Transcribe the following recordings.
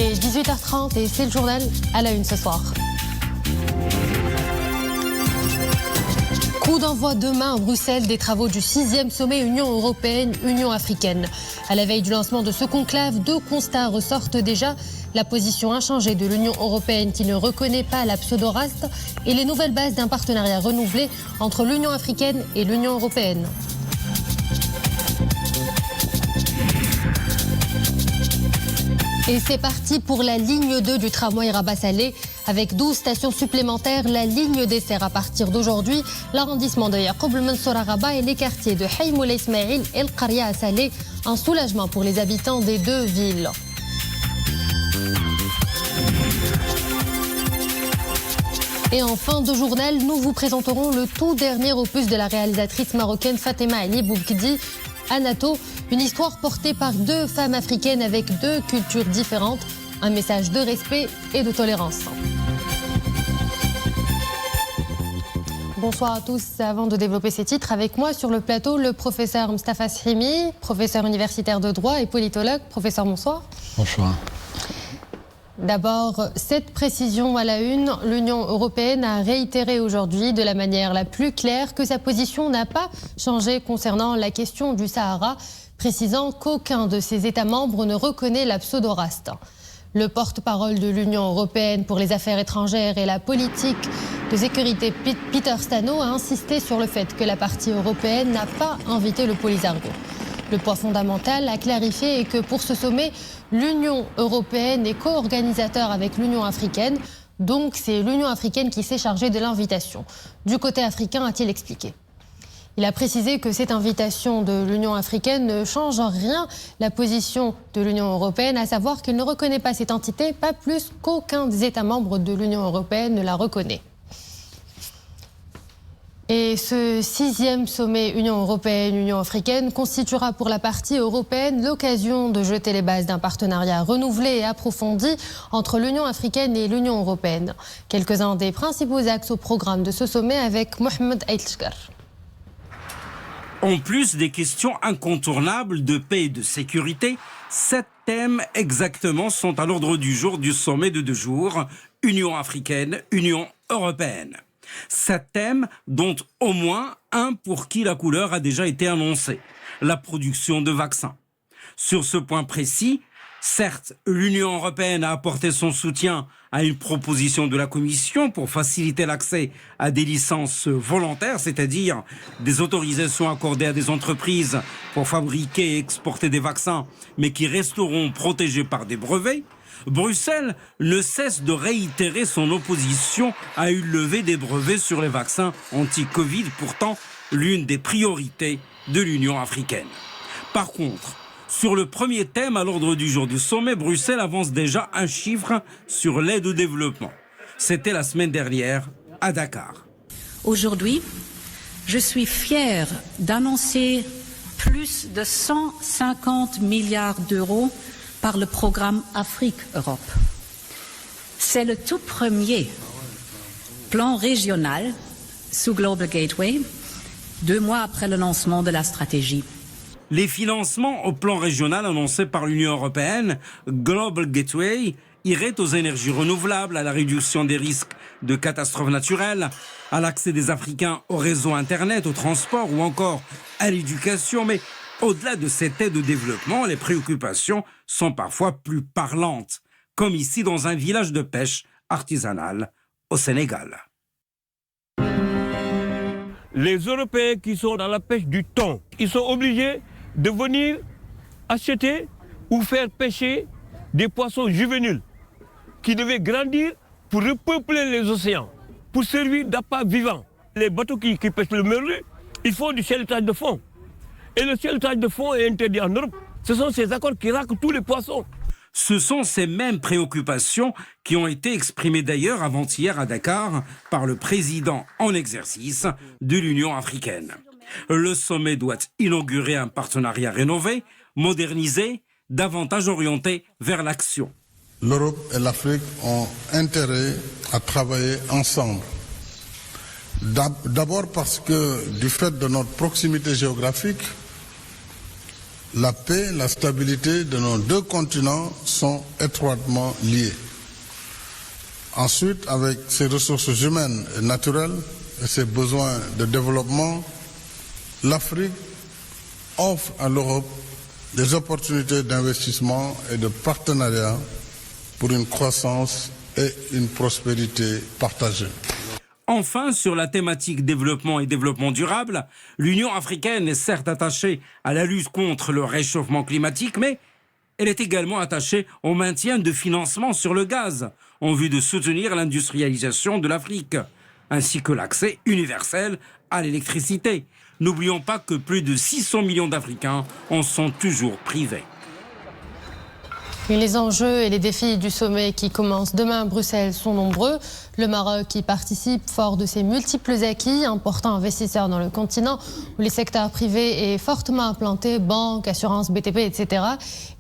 est 18h30 et c'est le journal à la une ce soir. Coup d'envoi demain à Bruxelles des travaux du 6e sommet Union européenne-Union africaine. À la veille du lancement de ce conclave, deux constats ressortent déjà. La position inchangée de l'Union européenne qui ne reconnaît pas la pseudo-race et les nouvelles bases d'un partenariat renouvelé entre l'Union africaine et l'Union européenne. Et c'est parti pour la ligne 2 du tramway Rabat-Salé. Avec 12 stations supplémentaires, la ligne dessert à partir d'aujourd'hui l'arrondissement de Yacoub el-Mansour à Rabat et les quartiers de Haïm Moulay Ismaïl et El Qaria à Salé. Un soulagement pour les habitants des deux villes. Et en fin de journal, nous vous présenterons le tout dernier opus de la réalisatrice marocaine Fatema Ali Boukdi, Anato, une histoire portée par deux femmes africaines avec deux cultures différentes, un message de respect et de tolérance. Bonsoir à tous. Avant de développer ces titres, avec moi sur le plateau, le professeur Mostafa Srimi, professeur universitaire de droit et politologue. Professeur, bonsoir. Bonsoir. D'abord, cette précision à la une, l'Union européenne a réitéré aujourd'hui de la manière la plus claire que sa position n'a pas changé concernant la question du Sahara, précisant qu'aucun de ses États membres ne reconnaît la pseudo-race. Le porte-parole de l'Union européenne pour les affaires étrangères et la politique de sécurité, Peter Stano, a insisté sur le fait que la partie européenne n'a pas invité le Polisario. Le point fondamental à clarifier est que pour ce sommet, l'Union européenne est co-organisateur avec l'Union africaine. Donc c'est l'Union africaine qui s'est chargée de l'invitation. Du côté africain, a-t-il expliqué. Il a précisé que cette invitation de l'Union africaine ne change en rien la position de l'Union européenne, à savoir qu'elle ne reconnaît pas cette entité, pas plus qu'aucun des États membres de l'Union européenne ne la reconnaît. Et ce 6e sommet Union européenne-Union africaine constituera pour la partie européenne l'occasion de jeter les bases d'un partenariat renouvelé et approfondi entre l'Union africaine et l'Union européenne. Quelques-uns des principaux axes au programme de ce sommet avec Mohamed Aïtchkar. En plus des questions incontournables de paix et de sécurité, 7 thèmes exactement sont à l'ordre du jour du sommet de 2 jours, Union africaine, Union européenne. 7 thèmes dont au moins un pour qui la couleur a déjà été annoncée, la production de vaccins. Sur ce point précis, certes, l'Union européenne a apporté son soutien à une proposition de la Commission pour faciliter l'accès à des licences volontaires, c'est-à-dire des autorisations accordées à des entreprises pour fabriquer et exporter des vaccins, mais qui resteront protégés par des brevets. Bruxelles ne cesse de réitérer son opposition à une levée des brevets sur les vaccins anti-Covid, pourtant l'une des priorités de l'Union africaine. Par contre, sur le premier thème à l'ordre du jour du sommet, Bruxelles avance déjà un chiffre sur l'aide au développement. C'était la semaine dernière à Dakar. Aujourd'hui, je suis fière d'annoncer plus de 150 milliards d'euros par le programme Afrique-Europe. C'est le tout premier plan régional sous Global Gateway, 2 mois après le lancement de la stratégie. Les financements au plan régional annoncés par l'Union européenne, Global Gateway, iraient aux énergies renouvelables, à la réduction des risques de catastrophes naturelles, à l'accès des Africains au réseau Internet, au transport ou encore à l'éducation. Mais au-delà de cette aide au développement, les préoccupations sont parfois plus parlantes, comme ici dans un village de pêche artisanale au Sénégal. Les Européens qui sont dans la pêche du thon, ils sont obligés de venir acheter ou faire pêcher des poissons juvéniles qui devaient grandir pour repeupler les océans, pour servir d'appât vivant. Les bateaux qui pêchent le merlu, ils font du chalutage de fond. Et le chalutage de fond est interdit en Europe. Ce sont ces accords qui raquent tous les poissons. Ce sont ces mêmes préoccupations qui ont été exprimées d'ailleurs avant-hier à Dakar par le président en exercice de l'Union africaine. Le sommet doit inaugurer un partenariat rénové, modernisé, davantage orienté vers l'action. L'Europe et l'Afrique ont intérêt à travailler ensemble. D'abord parce que, du fait de notre proximité géographique, La paix et la stabilité de nos deux continents sont étroitement liées. Ensuite, avec ses ressources humaines et naturelles et ses besoins de développement, l'Afrique offre à l'Europe des opportunités d'investissement et de partenariat pour une croissance et une prospérité partagée. Enfin, sur la thématique développement et développement durable, l'Union africaine est certes attachée à la lutte contre le réchauffement climatique, mais elle est également attachée au maintien de financements sur le gaz, en vue de soutenir l'industrialisation de l'Afrique, ainsi que l'accès universel à l'électricité. N'oublions pas que plus de 600 millions d'Africains en sont toujours privés. Et les enjeux et les défis du sommet qui commence demain à Bruxelles sont nombreux. Le Maroc y participe fort de ses multiples acquis, important investisseur dans le continent où les secteurs privés est fortement implanté, banques, assurances, BTP, etc.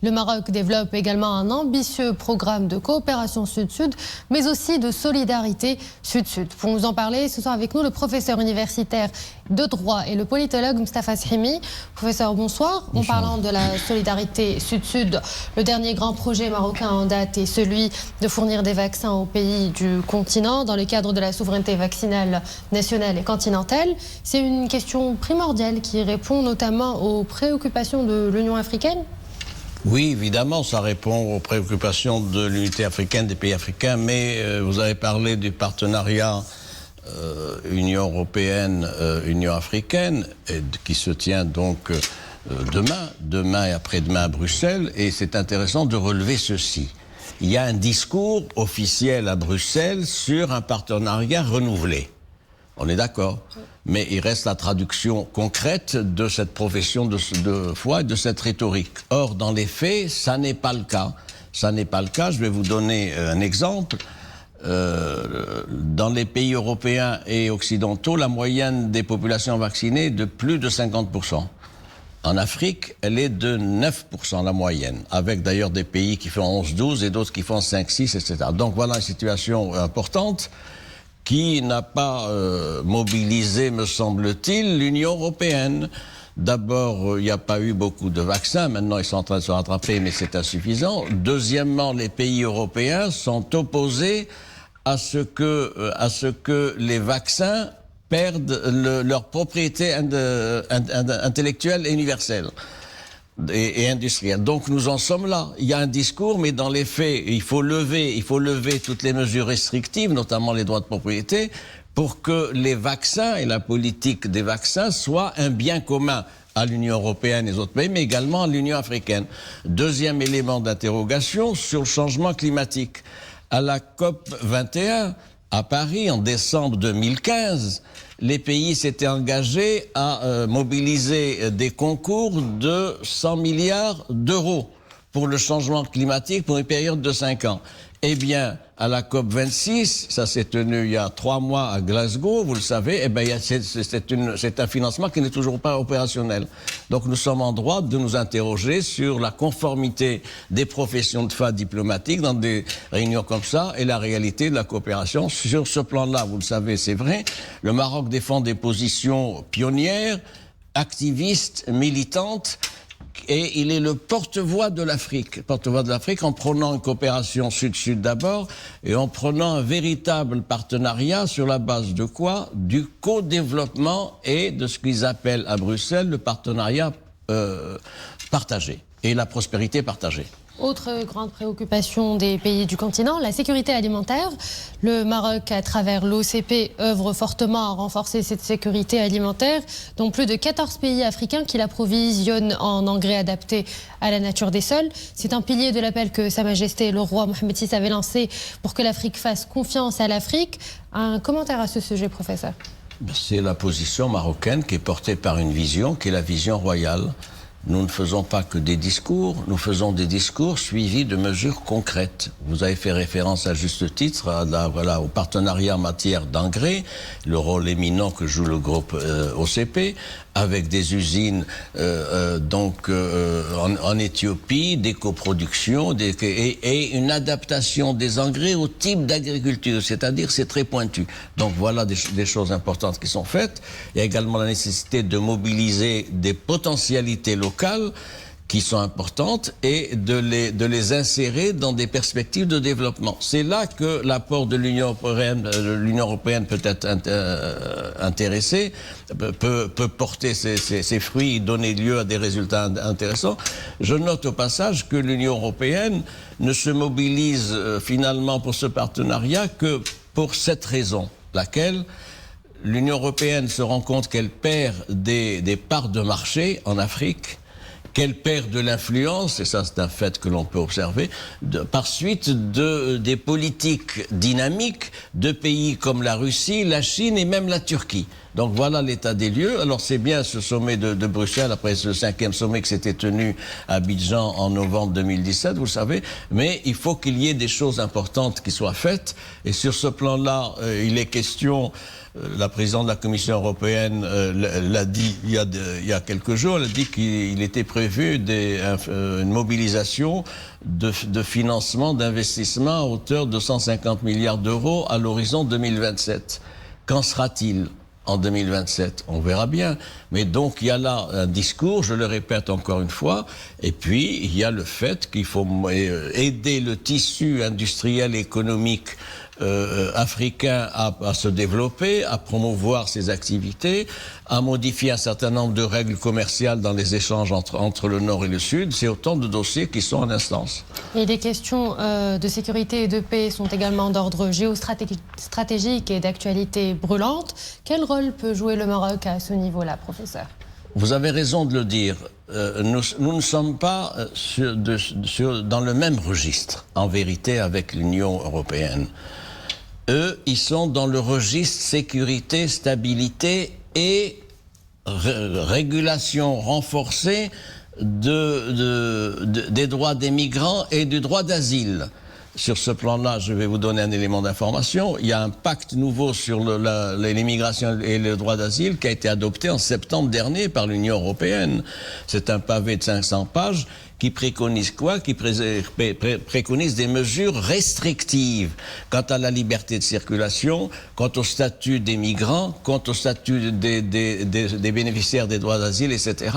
Le Maroc développe également un ambitieux programme de coopération sud-sud, mais aussi de solidarité sud-sud. Pour nous en parler, ce soir avec nous le professeur universitaire de droit et le politologue Moustapha Srimi. Professeur, bonsoir. En parlant de la solidarité sud-sud, le dernier grand projet marocain en date est celui de fournir des vaccins aux pays du continent dans le cadre de la souveraineté vaccinale nationale et continentale. C'est une question primordiale qui répond notamment aux préoccupations de l'Union africaine. Oui, évidemment, ça répond aux préoccupations de l'unité africaine, des pays africains, mais vous avez parlé du partenariat Union européenne, Union africaine, qui se tient donc demain et après-demain à Bruxelles, et c'est intéressant de relever ceci. Il y a un discours officiel à Bruxelles sur un partenariat renouvelé. On est d'accord. Mais il reste la traduction concrète de cette profession de foi et de cette rhétorique. Or, dans les faits, ça n'est pas le cas. Ça n'est pas le cas. Je vais vous donner un exemple. Dans les pays européens et occidentaux, la moyenne des populations vaccinées est de plus de 50%. En Afrique, elle est de 9% la moyenne, avec d'ailleurs des pays qui font 11-12 et d'autres qui font 5-6, etc. Donc voilà une situation importante qui n'a pas mobilisé, me semble-t-il, l'Union européenne. D'abord, il n'y a pas eu beaucoup de vaccins, maintenant ils sont en train de se rattraper, mais c'est insuffisant. Deuxièmement, les pays européens sont opposés à ce que les vaccins perdent leur propriété intellectuelle et universelle et industrielle. Donc nous en sommes là. Il y a un discours, mais dans les faits, il faut lever toutes les mesures restrictives, notamment les droits de propriété, pour que les vaccins et la politique des vaccins soient un bien commun à l'Union européenne et les autres pays, mais également à l'Union africaine. Deuxième élément d'interrogation sur le changement climatique. À la COP 21, à Paris, en décembre 2015, les pays s'étaient engagés à mobiliser des concours de 100 milliards d'euros pour le changement climatique pour une période de 5 ans. Eh bien, à la COP 26, ça s'est tenu il y a 3 mois à Glasgow, vous le savez, eh bien, c'est un financement qui n'est toujours pas opérationnel. Donc nous sommes en droit de nous interroger sur la conformité des professions de foi diplomatiques dans des réunions comme ça et la réalité de la coopération. Sur ce plan-là, vous le savez, c'est vrai, le Maroc défend des positions pionnières, activistes, militantes, et il est le porte-voix de l'Afrique en prenant une coopération sud-sud d'abord et en prenant un véritable partenariat sur la base de quoi? Du co-développement et de ce qu'ils appellent à Bruxelles le partenariat partagé et la prospérité partagée. Autre grande préoccupation des pays du continent, la sécurité alimentaire. Le Maroc, à travers l'OCP, œuvre fortement à renforcer cette sécurité alimentaire, dont plus de 14 pays africains qui l'approvisionnent en engrais adaptés à la nature des sols. C'est un pilier de l'appel que Sa Majesté le roi Mohamed VI avait lancé pour que l'Afrique fasse confiance à l'Afrique. Un commentaire à ce sujet, professeur? C'est la position marocaine qui est portée par une vision, qui est la vision royale. Nous ne faisons pas que des discours, nous faisons des discours suivis de mesures concrètes. Vous avez fait référence à juste titre au partenariat en matière d'engrais, le rôle éminent que joue le groupe OCP, avec des usines en Éthiopie, des coproductions et une adaptation des engrais au type d'agriculture, c'est-à-dire c'est très pointu. Donc voilà des choses importantes qui sont faites. Il y a également la nécessité de mobiliser des potentialités locales qui sont importantes et de les insérer dans des perspectives de développement. C'est là que l'apport de l'Union européenne peut être intéressé, peut porter ses fruits, donner lieu à des résultats intéressants. Je note au passage que l'Union européenne ne se mobilise finalement pour ce partenariat que pour cette raison, laquelle l'Union européenne se rend compte qu'elle perd des parts de marché en Afrique, qu'elle perd de l'influence, et ça c'est un fait que l'on peut observer, par suite des politiques dynamiques de pays comme la Russie, la Chine et même la Turquie. Donc voilà l'état des lieux. Alors c'est bien ce sommet de Bruxelles, après ce 5e sommet qui s'était tenu à Abidjan en novembre 2017, vous le savez, mais il faut qu'il y ait des choses importantes qui soient faites, et sur ce plan-là, il est question... La présidente de la Commission européenne l'a dit il y a quelques jours, elle a dit qu'il était prévu une mobilisation de financement, d'investissement à hauteur de 150 milliards d'euros à l'horizon 2027. Qu'en sera-t-il en 2027? On verra bien. Mais donc il y a là un discours, je le répète encore une fois, et puis il y a le fait qu'il faut aider le tissu industriel et économique africain à se développer, à promouvoir ses activités, à modifier un certain nombre de règles commerciales dans les échanges entre le Nord et le Sud. C'est autant de dossiers qui sont en instance. Et les questions de sécurité et de paix sont également d'ordre géostratégique et d'actualité brûlante. Quel rôle peut jouer le Maroc à ce niveau-là, professeur? Vous avez raison de le dire. Nous ne sommes pas dans le même registre, en vérité, avec l'Union européenne. Eux, ils sont dans le registre sécurité, stabilité et régulation renforcée des droits des migrants et du droit d'asile. Sur ce plan-là, je vais vous donner un élément d'information. Il y a un pacte nouveau sur l'immigration et le droit d'asile qui a été adopté en septembre dernier par l'Union européenne. C'est un pavé de 500 pages qui préconise quoi? Qui préconise des mesures restrictives quant à la liberté de circulation, quant au statut des migrants, quant au statut des bénéficiaires des droits d'asile, etc.,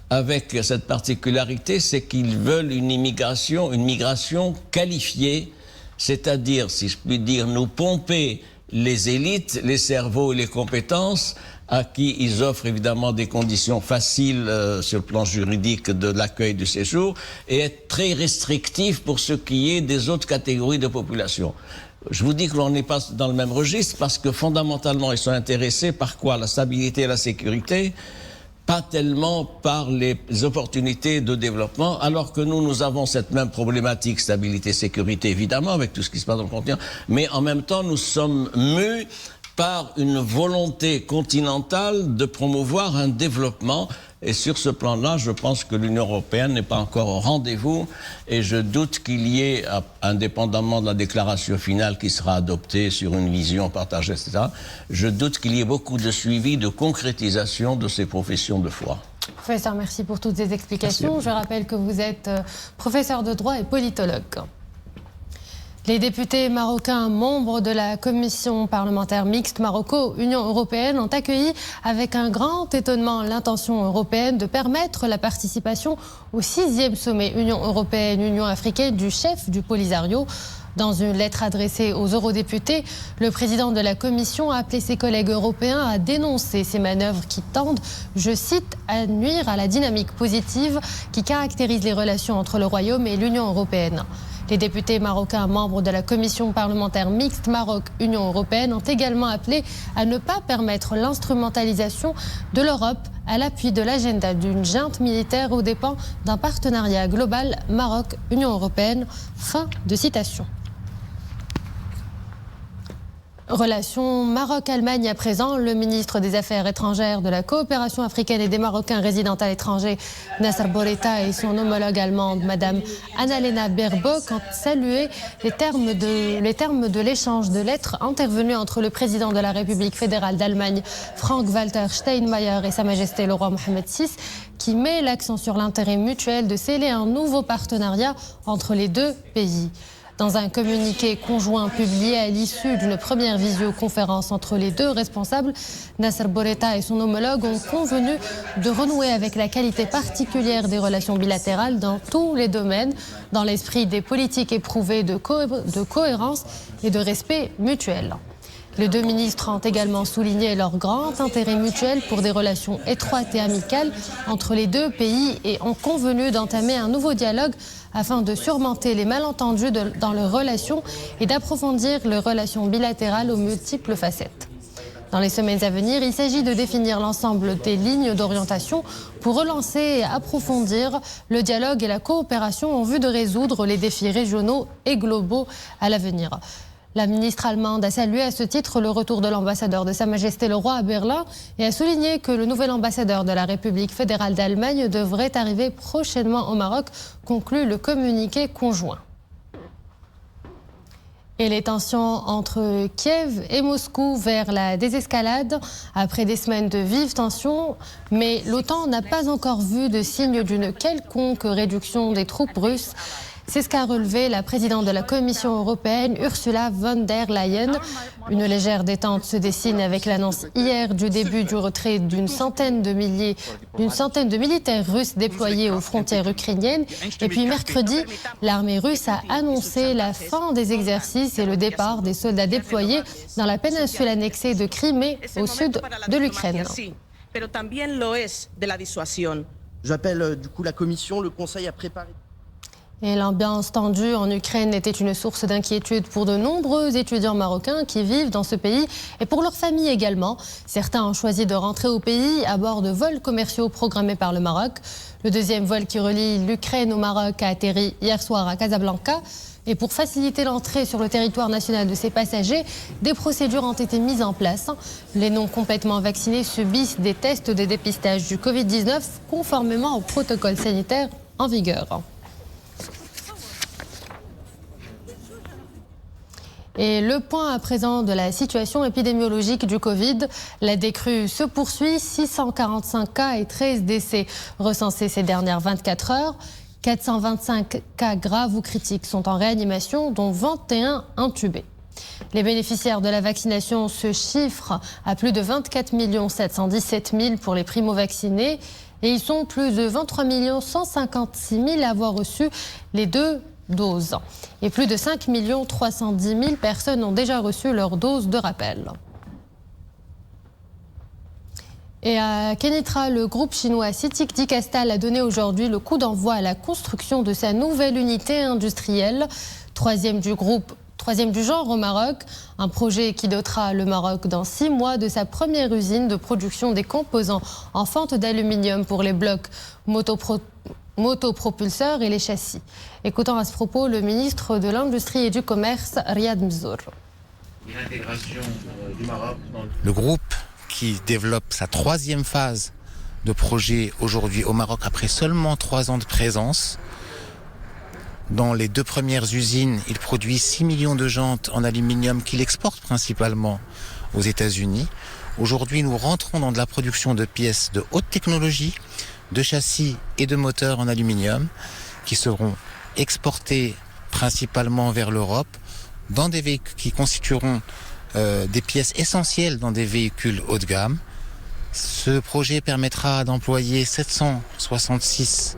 avec cette particularité, c'est qu'ils veulent une migration qualifiée, c'est-à-dire, si je puis dire, nous pomper les élites, les cerveaux et les compétences à qui ils offrent évidemment des conditions faciles sur le plan juridique de l'accueil du séjour et être très restrictifs pour ce qui est des autres catégories de population. Je vous dis que l'on n'est pas dans le même registre parce que fondamentalement, ils sont intéressés par quoi? La stabilité et la sécurité, pas tellement par les opportunités de développement, alors que nous avons cette même problématique, stabilité, sécurité, évidemment, avec tout ce qui se passe dans le continent, mais en même temps, nous sommes mus par une volonté continentale de promouvoir un développement. Et sur ce plan-là, je pense que l'Union européenne n'est pas encore au rendez-vous et je doute qu'il y ait, indépendamment de la déclaration finale qui sera adoptée sur une vision partagée, etc., je doute qu'il y ait beaucoup de suivi, de concrétisation de ces professions de foi. Professeur, merci pour toutes ces explications. Je rappelle que vous êtes professeur de droit et politologue. Les députés marocains membres de la commission parlementaire mixte Maroc-Union européenne ont accueilli avec un grand étonnement l'intention européenne de permettre la participation au 6e sommet Union européenne-Union africaine du chef du Polisario. Dans une lettre adressée aux eurodéputés, le président de la Commission a appelé ses collègues européens à dénoncer ces manœuvres qui tendent, je cite, à nuire à la dynamique positive qui caractérise les relations entre le Royaume et l'Union européenne. Les députés marocains membres de la commission parlementaire mixte Maroc-Union européenne ont également appelé à ne pas permettre l'instrumentalisation de l'Europe à l'appui de l'agenda d'une junte militaire aux dépens d'un partenariat global Maroc-Union européenne. Fin de citation. Relation Maroc-Allemagne à présent, le ministre des Affaires étrangères, de la coopération africaine et des Marocains résidant à l'étranger, Nasser Bourita, et son homologue allemande, Madame Annalena Baerbock, ont salué les termes de l'échange de lettres intervenu entre le président de la République fédérale d'Allemagne, Frank-Walter Steinmeier, et Sa Majesté le roi Mohamed VI, qui met l'accent sur l'intérêt mutuel de sceller un nouveau partenariat entre les deux pays. Dans un communiqué conjoint publié à l'issue d'une première visioconférence entre les deux responsables, Nasser Bourita et son homologue ont convenu de renouer avec la qualité particulière des relations bilatérales dans tous les domaines, dans l'esprit des politiques éprouvées de cohérence et de respect mutuel. Les deux ministres ont également souligné leur grand intérêt mutuel pour des relations étroites et amicales entre les deux pays et ont convenu d'entamer un nouveau dialogue afin de surmonter les malentendus dans leurs relations et d'approfondir les relations bilatérales aux multiples facettes. Dans les semaines à venir, il s'agit de définir l'ensemble des lignes d'orientation pour relancer et approfondir le dialogue et la coopération en vue de résoudre les défis régionaux et globaux à l'avenir. La ministre allemande a salué à ce titre le retour de l'ambassadeur de Sa Majesté le Roi à Berlin et a souligné que le nouvel ambassadeur de la République fédérale d'Allemagne devrait arriver prochainement au Maroc, conclut le communiqué conjoint. Et les tensions entre Kiev et Moscou vers la désescalade après des semaines de vives tensions, mais l'OTAN n'a pas encore vu de signe d'une quelconque réduction des troupes russes. C'est ce qu'a relevé la présidente de la Commission européenne, Ursula von der Leyen. Une légère détente se dessine avec l'annonce hier du début du retrait d'une centaine de militaires russes déployés aux frontières ukrainiennes. Et puis mercredi, l'armée russe a annoncé la fin des exercices et le départ des soldats déployés dans la péninsule annexée de Crimée, au sud de l'Ukraine. J'appelle du coup la Commission, le Conseil à préparer. Et l'ambiance tendue en Ukraine était une source d'inquiétude pour de nombreux étudiants marocains qui vivent dans ce pays et pour leurs familles également. Certains ont choisi de rentrer au pays à bord de vols commerciaux programmés par le Maroc. Le deuxième vol qui relie l'Ukraine au Maroc a atterri hier soir à Casablanca. Et pour faciliter l'entrée sur le territoire national de ces passagers, des procédures ont été mises en place. Les non complètement vaccinés subissent des tests de dépistage du Covid-19 conformément au protocole sanitaire en vigueur. Et le point à présent de la situation épidémiologique du Covid. La décrue se poursuit. 645 cas et 13 décès recensés ces dernières 24 heures. 425 cas graves ou critiques sont en réanimation, dont 21 intubés. Les bénéficiaires de la vaccination se chiffrent à plus de 24 717 000 pour les primo-vaccinés. Et ils sont plus de 23 156 000 à avoir reçu les deux doses. Et plus de 5 310 000 personnes ont déjà reçu leur dose de rappel. Et à Kenitra, le groupe chinois CITIC Dicastal a donné aujourd'hui le coup d'envoi à la construction de sa nouvelle unité industrielle, troisième du genre au Maroc, un projet qui dotera le Maroc dans 6 mois de sa première usine de production des composants en fente d'aluminium pour les blocs motopropulseurs et les châssis. Écoutons à ce propos le ministre de l'Industrie et du Commerce, Riyad Mzour. Le groupe qui développe sa 3e phase de projet aujourd'hui au Maroc après seulement 3 ans de présence. Dans les 2 premières usines, il produit 6 millions de jantes en aluminium qu'il exporte principalement aux États-Unis. Aujourd'hui, nous rentrons dans de la production de pièces de haute technologie, de châssis et de moteurs en aluminium qui seront exportés principalement vers l'Europe dans des véhicules qui constitueront des pièces essentielles dans des véhicules haut de gamme. Ce projet permettra d'employer 766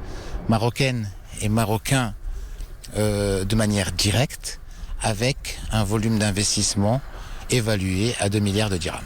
Marocaines et Marocains de manière directe avec un volume d'investissement évalué à 2 milliards de dirhams.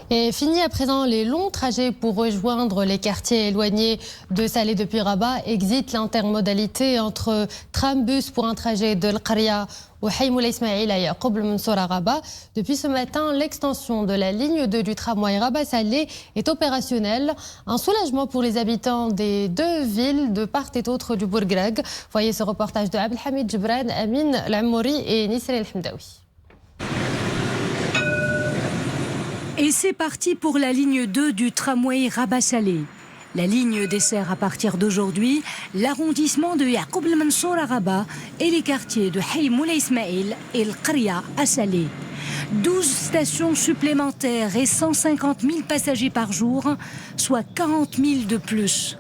Et fini à présent les longs trajets pour rejoindre les quartiers éloignés de Salé depuis Rabat. Exit l'intermodalité entre tram-bus pour un trajet de l'Qaria au Hay Moulay Ismaïl à Yaqoub Mansour à Rabat. Depuis ce matin, l'extension de la ligne 2 du tramway Rabat-Salé est opérationnelle. Un soulagement pour les habitants des 2 villes de part et d'autre du Bourgreg. Voyez ce reportage de Abdelhamid Djibran, Amin Lamouri et Nisrine El-Hamdaoui. Et c'est parti pour la ligne 2 du tramway Rabat-Salé. La ligne dessert à partir d'aujourd'hui l'arrondissement de Yaqoub Mansour à Rabat et les quartiers de Hay Moulay Ismaïl et l'Qaria à Salé. 12 stations supplémentaires et 150 000 passagers par jour, soit 40 000 de plus.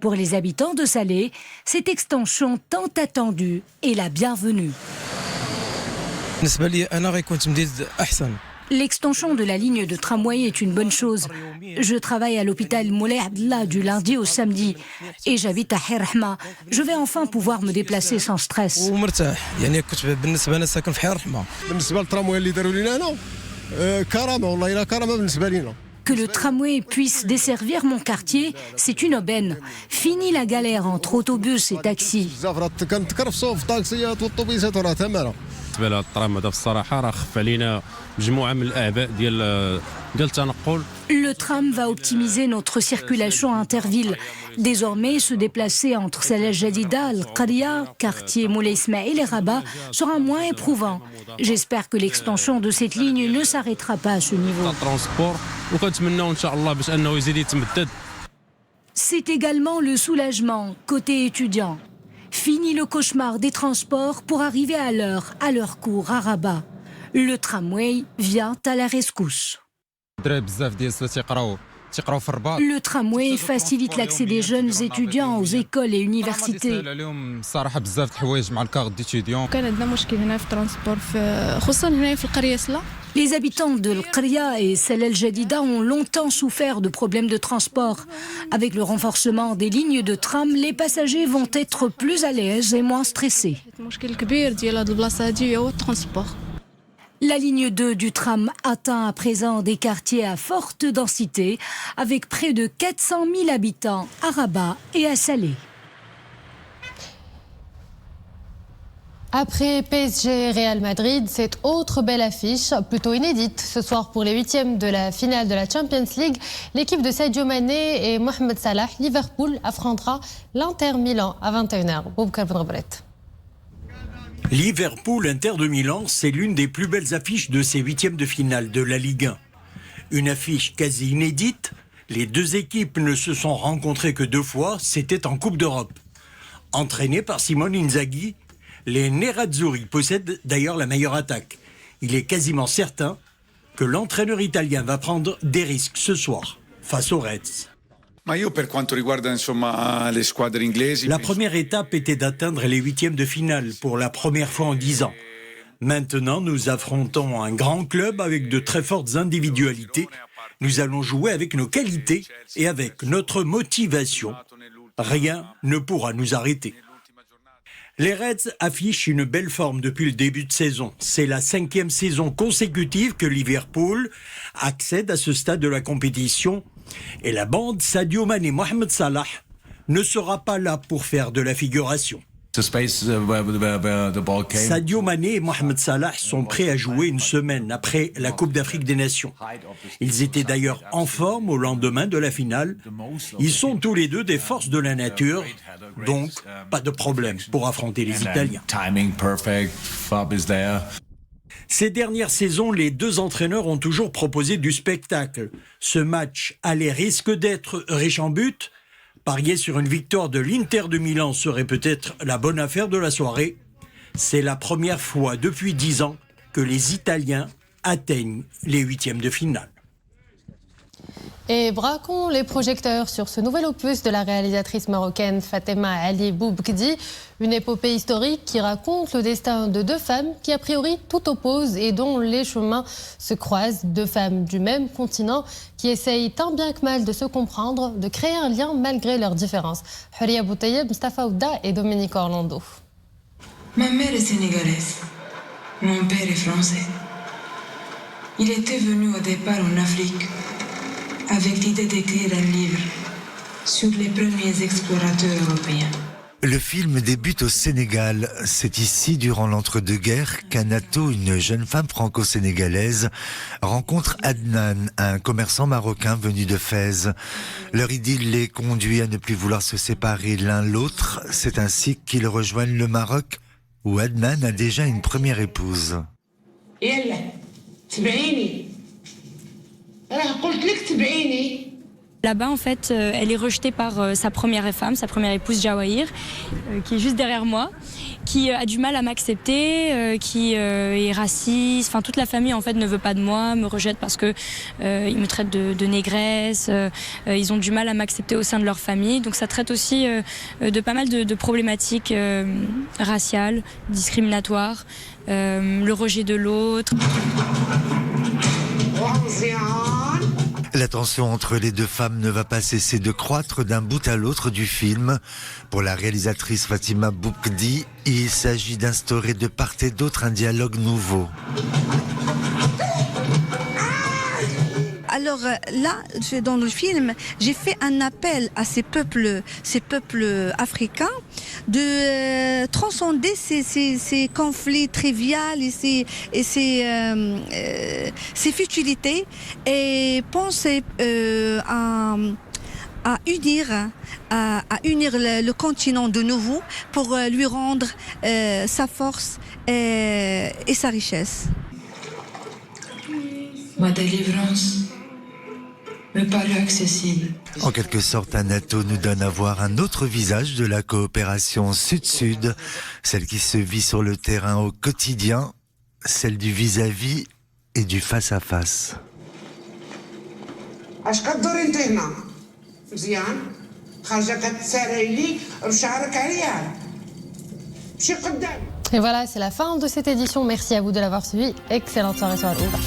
Pour les habitants de Salé, cette extension tant attendue est la bienvenue. L'extension de la ligne de tramway est une bonne chose. Je travaille à l'hôpital Moulay Abdallah du lundi au samedi et j'habite à Hirahma. Je vais enfin pouvoir me déplacer sans stress. Que le tramway puisse desservir mon quartier, c'est une aubaine. Fini la galère entre autobus et taxis. Le tram va optimiser notre circulation interville. Désormais, se déplacer entre Salah Jadida, Al-Qaria, quartier Moulay Ismail et Rabat sera moins éprouvant. J'espère que l'extension de cette ligne ne s'arrêtera pas à ce niveau. C'est également le soulagement côté étudiant. Fini le cauchemar des transports pour arriver à l'heure à leur cours à Rabat. Le tramway vient à la rescousse. Le tramway facilite l'accès des jeunes étudiants aux écoles et universités. Les habitants de Al-Qaria et Salah El-Jadida ont longtemps souffert de problèmes de transport. Avec le renforcement des lignes de tram, les passagers vont être plus à l'aise et moins stressés. La ligne 2 du tram atteint à présent des quartiers à forte densité, avec près de 400 000 habitants à Rabat et à Salé. Après PSG Real Madrid, cette autre belle affiche, plutôt inédite, ce soir pour les huitièmes de la finale de la Champions League, l'équipe de Sadio Mané et Mohamed Salah, Liverpool, affrontera l'Inter Milan à 21h. Liverpool-Inter de Milan, c'est l'une des plus belles affiches de ces huitièmes de finale de la Ligue 1. Une affiche quasi inédite, les deux équipes ne se sont rencontrées que 2 fois, c'était en Coupe d'Europe. Entraînés par Simone Inzaghi, les Nerazzurri possèdent d'ailleurs la meilleure attaque. Il est quasiment certain que l'entraîneur italien va prendre des risques ce soir face aux Reds. La première étape était d'atteindre les huitièmes de finale pour la première fois en 10 ans. Maintenant, nous affrontons un grand club avec de très fortes individualités. Nous allons jouer avec nos qualités et avec notre motivation. Rien ne pourra nous arrêter. Les Reds affichent une belle forme depuis le début de saison. C'est la 5e saison consécutive que Liverpool accède à ce stade de la compétition. Et la bande Sadio Mané et Mohamed Salah ne sera pas là pour faire de la figuration. Sadio Mané et Mohamed Salah sont prêts à jouer une semaine après la Coupe d'Afrique des Nations. Ils étaient d'ailleurs en forme au lendemain de la finale. Ils sont tous les deux des forces de la nature, donc pas de problème pour affronter les Italiens. Ces dernières saisons, les deux entraîneurs ont toujours proposé du spectacle. Ce match allait risque d'être riche en buts. Parier sur une victoire de l'Inter de Milan serait peut-être la bonne affaire de la soirée. C'est la première fois depuis 10 ans que les Italiens atteignent les huitièmes de finale. Et braquons les projecteurs sur ce nouvel opus de la réalisatrice marocaine Fatema Ali Boubkdi, une épopée historique qui raconte le destin de 2 femmes qui a priori tout opposent et dont les chemins se croisent. 2 femmes du même continent qui essayent tant bien que mal de se comprendre, de créer un lien malgré leurs différences. Huria Boutayeb, Mustafa Ouda et Dominique Orlando. Ma mère est sénégalaise, mon père est français. Il était venu au départ en Afrique avec l'idée d'écrire un livre sur les premiers explorateurs européens. Le film débute au Sénégal. C'est ici, durant l'entre-deux-guerres, qu'Anato, une jeune femme franco-sénégalaise, rencontre Adnan, un commerçant marocain venu de Fès. Leur idylle les conduit à ne plus vouloir se séparer l'un l'autre. C'est ainsi qu'ils rejoignent le Maroc, où Adnan a déjà une première épouse. Là-bas, en fait, elle est rejetée par sa première femme, sa première épouse Jawahir, qui est juste derrière moi. qui a du mal à m'accepter, qui est raciste. Enfin, toute la famille en fait ne veut pas de moi, me rejette parce que ils me traitent de négresse. Ils ont du mal à m'accepter au sein de leur famille. Donc ça traite aussi de pas mal de problématiques raciales, discriminatoires, le rejet de l'autre. La tension entre les deux femmes ne va pas cesser de croître d'un bout à l'autre du film. Pour la réalisatrice Fatima Boukdi, il s'agit d'instaurer de part et d'autre un dialogue nouveau. Alors là, dans le film, j'ai fait un appel à ces peuples africains de transcender ces conflits triviaux et ces futilités et penser à unir le continent de nouveau pour lui rendre sa force et sa richesse. Ma délivrance me paraît accessible. En quelque sorte, Anato nous donne à voir un autre visage de la coopération sud-sud, celle qui se vit sur le terrain au quotidien, celle du vis-à-vis et du face-à-face. Et voilà, c'est la fin de cette édition. Merci à vous de l'avoir suivi. Excellente soirée sur Alouda.